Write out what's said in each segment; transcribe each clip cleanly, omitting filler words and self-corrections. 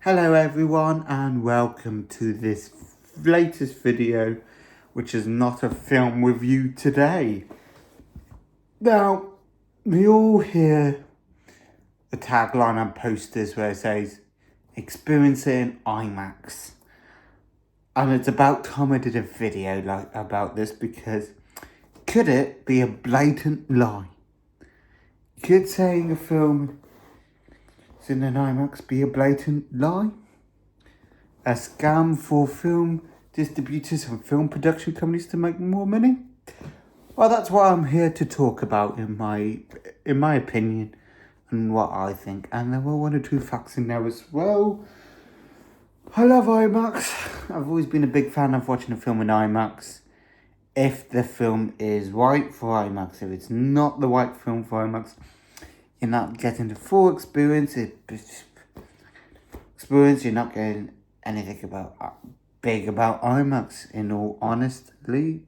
Hello everyone and welcome to this latest video, which is not a film review today. Now, we all hear the tagline on posters where it says, "Experience it in IMAX." And it's about time I did a video about this, because could it be a blatant lie? Could saying a film is in an IMAX be a blatant lie? A scam for film distributors and film production companies to make more money? Well, that's what I'm here to talk about in my opinion and what I think. And there were one or two facts in there as well. I love IMAX. I've always been a big fan of watching a film in IMAX. If the film is right for IMAX, if it's not the right film for IMAX, you're not getting the full experience. You're not getting anything big about IMAX, in all honesty.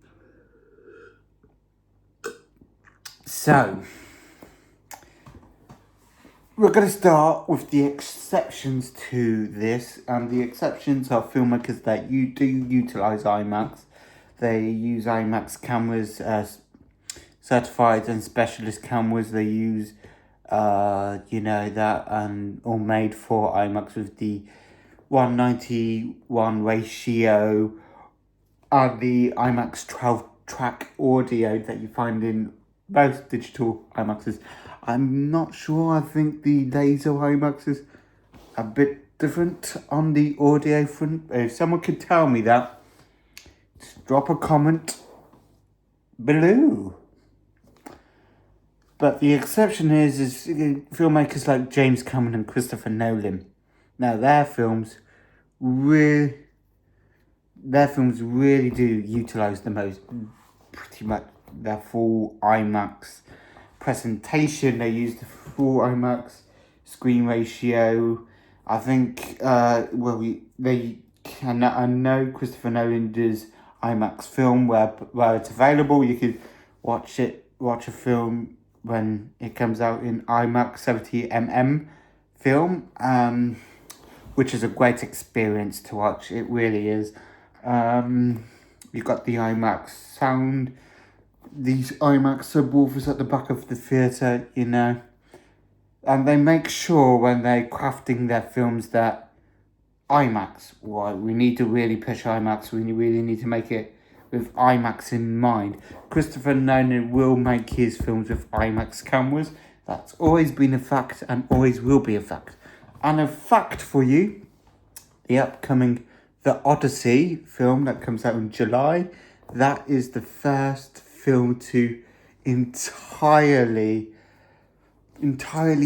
So, we're going to start with the exceptions to this, and the exceptions are filmmakers that you do utilize IMAX. They use IMAX cameras, certified and specialist cameras. They use, all made for IMAX with the 1:91 ratio and the IMAX 12-track audio that you find in most digital IMAXs. I'm not sure. I think the laser IMAX is a bit different on the audio front. If someone could tell me that, just drop a comment below. But the exception is filmmakers like James Cameron and Christopher Nolan. Now, their films really do utilize the most, pretty much their full IMAX presentation. They use the full IMAX screen ratio. I think, I know Christopher Nolan does IMAX film where it's available. You could watch a film when it comes out in IMAX 70mm film, which is a great experience to watch. It really is. You've got the IMAX sound, these IMAX subwoofers at the back of the theatre, and they make sure when they're crafting their films that IMAX, we need to really push IMAX, we really need to make it with IMAX in mind. Christopher Nolan will make his films with IMAX cameras. That's always been a fact and always will be a fact. And a fact for you, the upcoming The Odyssey film that comes out in July, that is the first film to entirely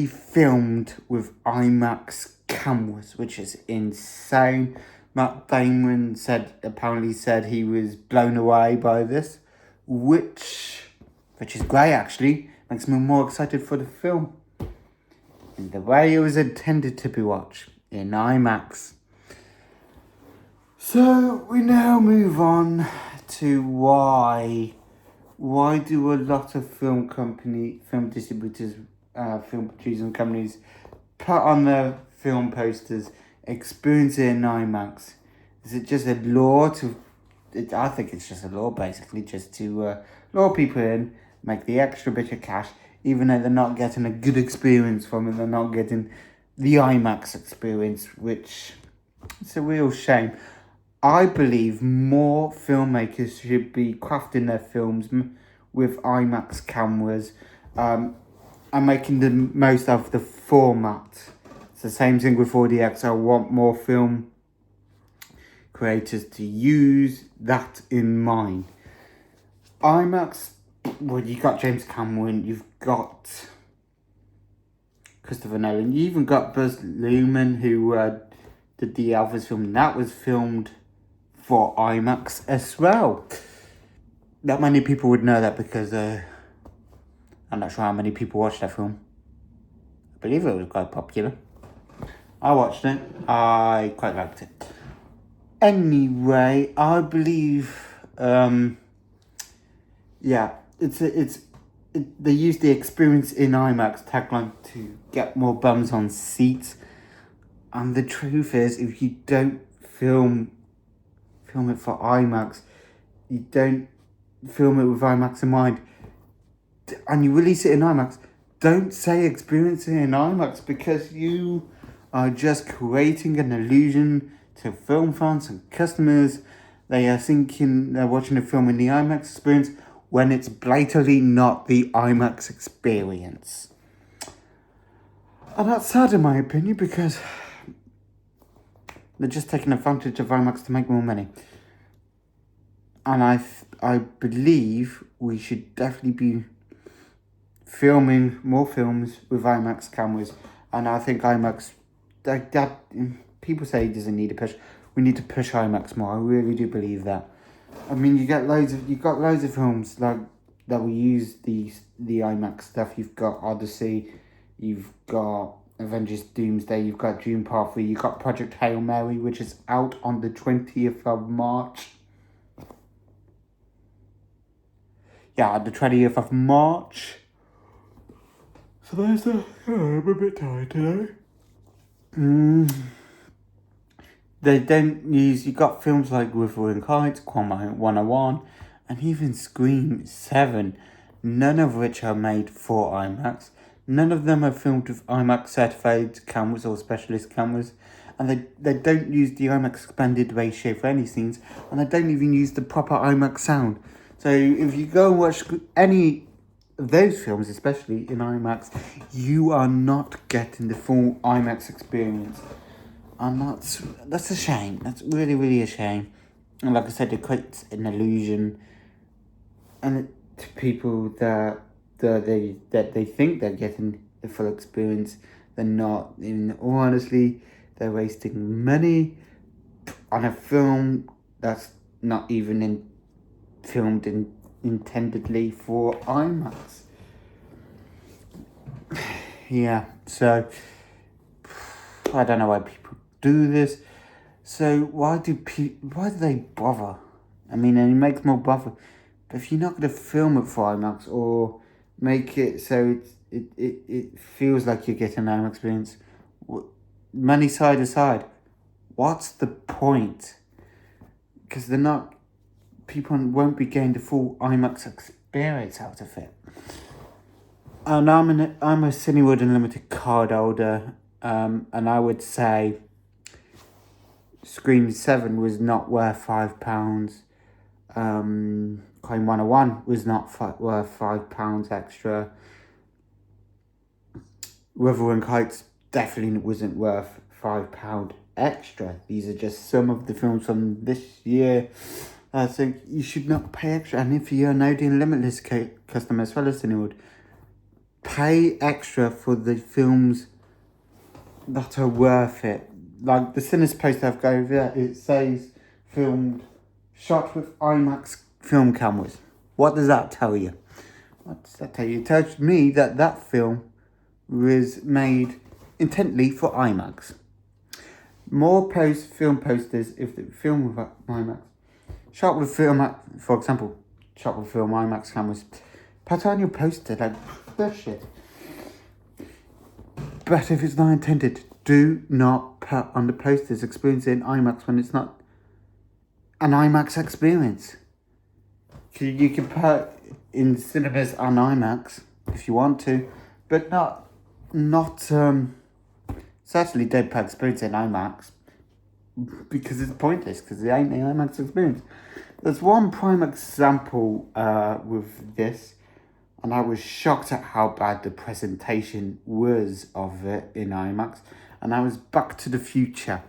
filmed with IMAX cameras, which is insane. Matt Damon apparently said he was blown away by this, which is great, actually. Makes me more excited for the film in the way it was intended to be watched, in IMAX. So we now move on to why do a lot of film distributors, film producing companies put on their film posters, "Experience it in IMAX"? Is it just a law I think it's just a law, basically, just to lure people in, make the extra bit of cash, even though they're not getting a good experience from it. They're not getting the IMAX experience, which it's a real shame. I believe more filmmakers should be crafting their films with IMAX cameras, and making the most of the format. It's the same thing with 4DX. I want more film creators to use that in mind. IMAX, you've got James Cameron, you've got Christopher Nolan, you even got Buzz Luhrmann, who did the Elvis film, and that was filmed for IMAX as well. Not many people would know that, because I'm not sure how many people watched that film. I believe it was quite popular. I watched it. I quite liked it. Anyway, I believe, they use the "Experience in IMAX" tagline to get more bums on seats. And the truth is, if you don't film it for IMAX, you don't film it with IMAX in mind, and you release it in IMAX, don't say experience it in IMAX, because you are just creating an illusion to film fans and customers. They are thinking they're watching a film in the IMAX experience when it's blatantly not the IMAX experience. And that's sad in my opinion, because they're just taking advantage of IMAX to make more money. And I believe we should definitely be filming more films with IMAX cameras. And I think IMAX, that people say it doesn't need a push. We need to push IMAX more. I really do believe that. I mean, you got loads of films like that will use the IMAX stuff. You've got Odyssey, you've got Avengers Doomsday, you've got Dune Part 3, you've got Project Hail Mary, which is out on the 20th of March. Yeah, the 20th of March. So there's the... Oh, I'm a bit tired today. They don't use... You got films like Wuthering Heights, Quantum 101, and even Scream 7, none of which are made for IMAX. None of them are filmed with IMAX certified cameras or specialist cameras. And they don't use the IMAX expanded ratio for any scenes. And they don't even use the proper IMAX sound. So if you go and watch any of those films, especially in IMAX, you are not getting the full IMAX experience. And that's a shame. That's really, really a shame. And like I said, it creates an illusion, and to people that they think they're getting the full experience, they're not. In all honesty, they're wasting money on a film that's not even filmed intendedly for IMAX. Yeah, so I don't know why people do this. So why do they bother? I mean, and it makes more bother. But if you're not going to film it for IMAX or make it so it feels like you're getting an IMAX experience, money side aside, what's the point? Because people won't be getting the full IMAX experience out of it. And I'm a Cineworld Unlimited card holder, and I would say Scream 7 was not worth £5. Claim 101 was not worth £5 extra. Wuthering Heights definitely wasn't worth £5 extra. These are just some of the films from this year. So you should not pay extra. And if you're an Odeon Limitless customer as well as Cineworld, pay extra for the films that are worth it. Like the Sinners poster I've got over there, it says filmed, shot with IMAX film cameras. What does that tell you? What does that tell you? It tells me that film was made intently for IMAX. More film posters if the film with IMAX. Shot with film, for example, shot with film IMAX cameras. Put on your poster, like bullshit. But if it's not intended, do not put on the posters experiencing IMAX when it's not an IMAX experience. You can put in cinemas on IMAX if you want to, but not certainly don't put experience in IMAX, because it's pointless, because it ain't the IMAX experience. There's one prime example with this, and I was shocked at how bad the presentation was of it in IMAX, and I was Back to the Future.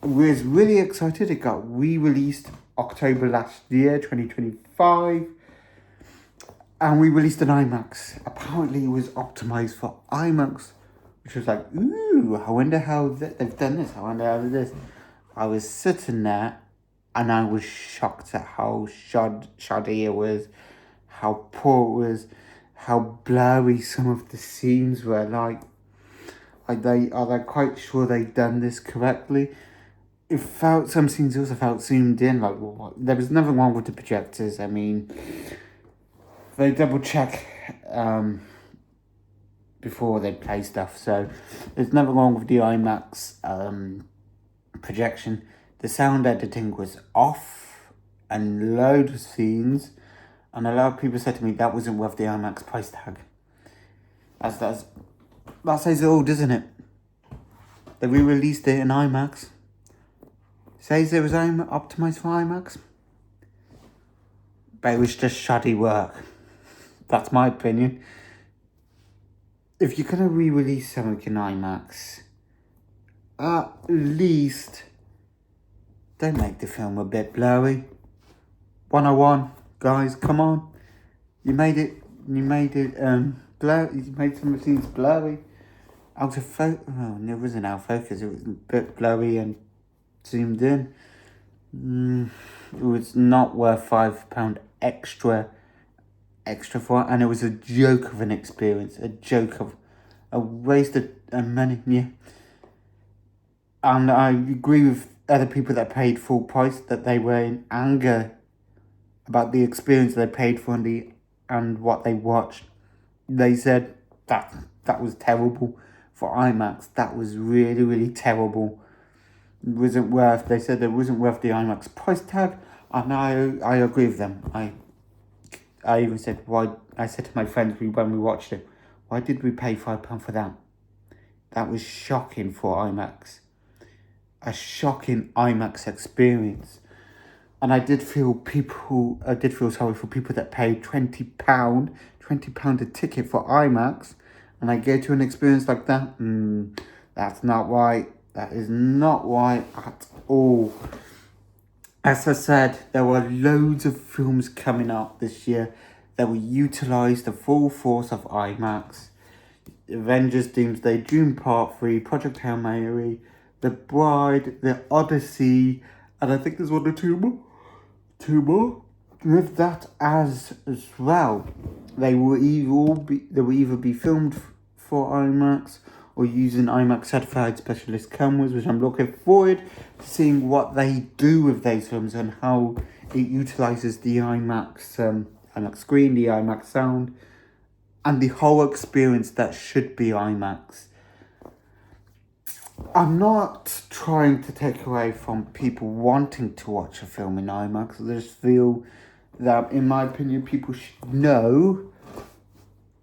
I was really excited. It got re-released October last year, 2025, and we released an IMAX. Apparently it was optimized for IMAX, which was like, ooh, I wonder how they've done this. I wonder how they did this. I was sitting there, and I was shocked at how shoddy it was, how poor it was, how blurry some of the scenes were. Like are they quite sure they've done this correctly? It felt, some scenes also felt zoomed in. Like, there was nothing wrong with the projectors. I mean, they double check before they play stuff. So there's nothing wrong with the IMAX projection. The sound editing was off and loads of scenes, and a lot of people said to me that wasn't worth the IMAX price tag. That says it all, doesn't it? They re-released it in IMAX. Says it was optimised for IMAX, but it was just shoddy work. That's my opinion. If you're gonna re-release something in IMAX, at least don't make the film a bit blurry. 101, guys, come on. You made it blur. You made some of the scenes blurry. Out of focus. Oh, it wasn't out of focus. It was a bit blurry and zoomed in. It was not worth £5 extra for it, and it was a joke of an experience, a waste of money. Yeah, and I agree with other people that paid full price that they were in anger about the experience they paid for and what they watched. They said that was terrible for IMAX. That was really, really terrible. It wasn't worth. They said it wasn't worth the IMAX price tag, and I agree with them. I even said why. I said to my friends when we watched it, why did we pay £5 for that? That was shocking for IMAX. A shocking IMAX experience. And I did feel sorry for people that paid £20 a ticket for IMAX, and I go to an experience like that. That's not right. That is not right at all. As I said, there were loads of films coming out this year that will utilise the full force of IMAX. Avengers Doomsday, Dune Part 3, Project Hail Mary, The Bride, The Odyssey, and I think there's one or two more. With that as well, they will either be filmed for IMAX or using IMAX certified specialist cameras, which I'm looking forward to seeing what they do with those films and how it utilises the IMAX screen, the IMAX sound, and the whole experience that should be IMAX. I'm not trying to take away from people wanting to watch a film in IMAX. I just feel that, in my opinion, people should know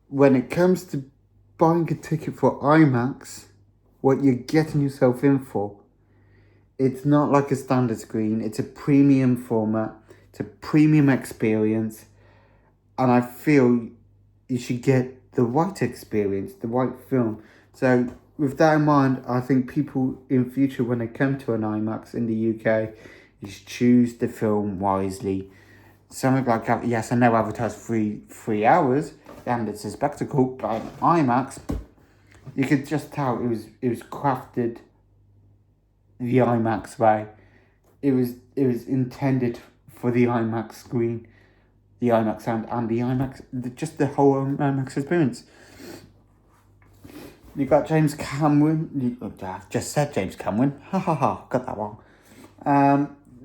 when it comes to buying a ticket for IMAX, what you're getting yourself in for. It's not like a standard screen. It's a premium format. It's a premium experience. And I feel you should get the right experience, the right film. So with that in mind, I think people in future, when they come to an IMAX in the UK, you should choose the film wisely. Something like, yes, I know Avatar's 3 hours, and it's a spectacle, but IMAX, you could just tell it was crafted the IMAX way. It was intended for the IMAX screen, the IMAX sound, and the IMAX, just the whole IMAX experience. You got James Cameron. I've just said James Cameron. Got that wrong.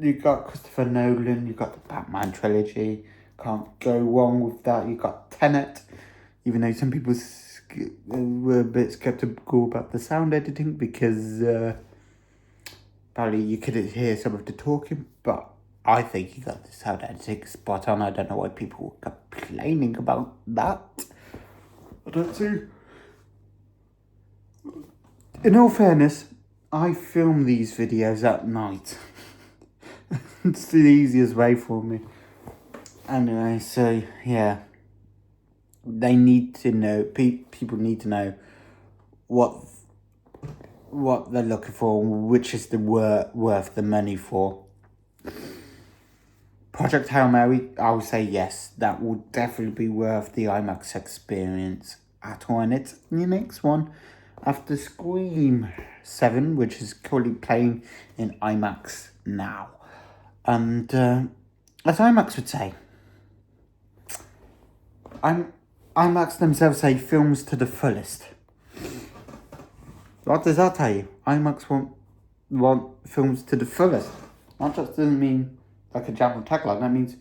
You got Christopher Nolan. You got the Batman trilogy. Can't go wrong with that. You got Tenet. Even though some people were a bit skeptical about the sound editing because apparently you couldn't hear some of the talking, but I think you got the sound editing spot on. I don't know why people were complaining about that. I don't see. In all fairness, I film these videos at night. It's the easiest way for me. Anyway, so yeah, they need to know. People need to know what they're looking for, which is the worth the money for. Project Hail Mary, I would say yes, that will definitely be worth the IMAX experience at all, and it's the next one after Scream 7, which is currently playing in IMAX now. And as IMAX would say, IMAX themselves say films to the fullest. What does that tell you? IMAX want films to the fullest. That just doesn't mean like a jam tagline. That means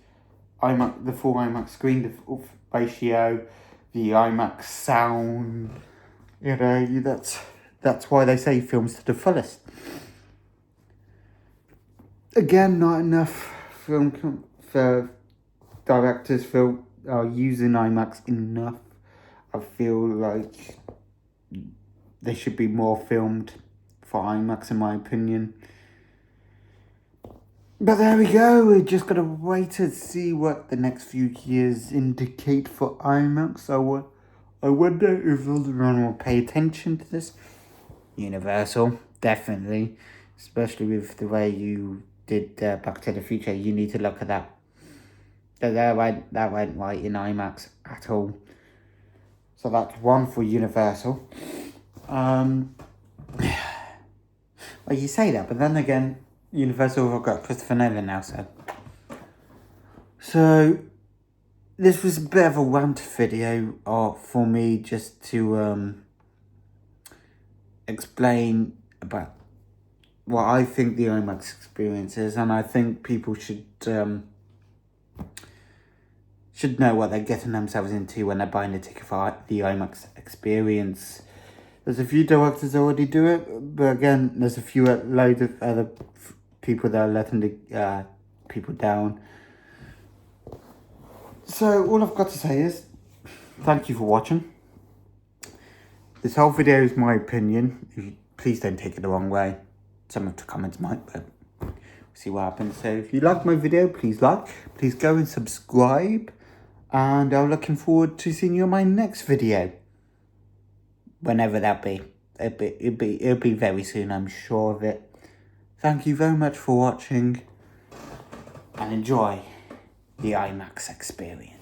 IMAX, the full IMAX screen, the full ratio, the IMAX sound, You know, that's why they say films to the fullest. Again, not enough for directors are using IMAX enough. I feel like they should be more filmed for IMAX, in my opinion. But there we go. We just gotta wait to see what the next few years indicate for IMAX. I wonder if everyone will pay attention to this. Universal, definitely, especially with the way you did Back to the Future. You need to look at that. That went right in IMAX at all. So that's one for Universal. Well, you say that, but then again, Universal have got Christopher Nolan now, so this was a bit of a rant video for me, just to explain about what I think the IMAX experience is, and I think people should know what they're getting themselves into when they're buying a ticket for the IMAX experience. There's a few directors already do it, but again, there's a few loads of other people that are letting the people down. So all I've got to say is, thank you for watching. This whole video is my opinion. Please don't take it the wrong way. Some of the comments might, but we'll see what happens. So if you like my video, please go and subscribe. And I'm looking forward to seeing you in my next video. Whenever that be. It'll be very soon, I'm sure of it. Thank you very much for watching. And enjoy the IMAX experience.